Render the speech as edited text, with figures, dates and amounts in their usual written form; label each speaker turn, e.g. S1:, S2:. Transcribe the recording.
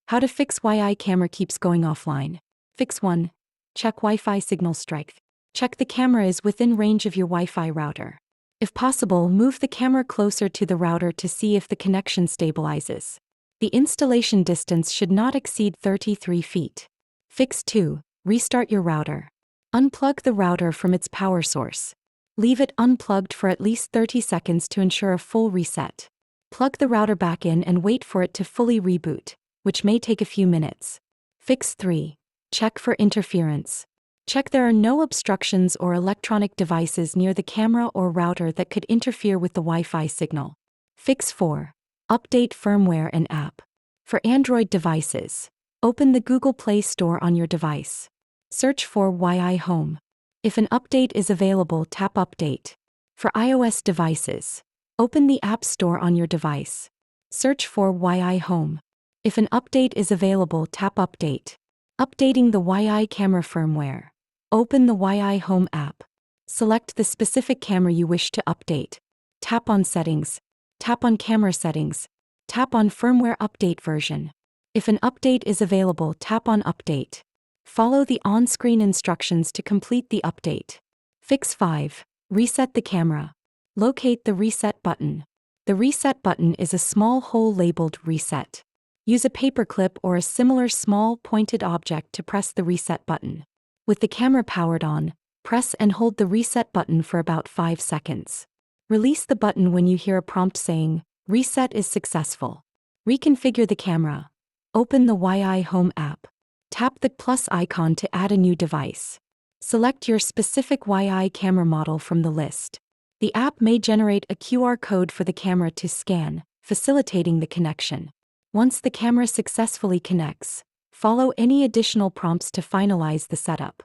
S1: How to fix Wi-Fi camera keeps going offline. Fix 1. Check Wi-Fi signal strength. Check the camera is within range of your Wi-Fi router. If possible, move the camera closer to the router to see if the connection stabilizes. The installation distance should not exceed 33 feet. Fix 2. Restart your router. Unplug the router from its power source. Leave it unplugged for at least 30 seconds to ensure a full reset. Plug the router back in and wait for it to fully reboot, which may take a few minutes. Fix 3. Check for interference. Check there are no obstructions or electronic devices near the camera or router that could interfere with the Wi-Fi signal. Fix 4. Update firmware and app. For Android devices, open the Google Play Store on your device. Search for Wi-Fi Home. If an update is available, tap Update. For iOS devices, open the App Store on your device. Search for Wi-Fi Home. If an update is available, tap Update. Updating the Wi-Fi camera firmware. Open the Wi-Fi Home app. Select the specific camera you wish to update. Tap on Settings. Tap on Camera Settings. Tap on Firmware Update Version. If an update is available, tap on Update. Follow the on-screen instructions to complete the update. Fix 5. Reset the camera. Locate the Reset button. The Reset button is a small hole labeled Reset. Use a paperclip or a similar small pointed object to press the Reset button. With the camera powered on, press and hold the Reset button for about 5 seconds. Release the button when you hear a prompt saying, "Reset is successful." Reconfigure the camera. Open the Wi-Fi Home app. Tap the plus icon to add a new device. Select your specific Wi-Fi camera model from the list. The app may generate a QR code for the camera to scan, facilitating the connection. Once the camera successfully connects, follow any additional prompts to finalize the setup.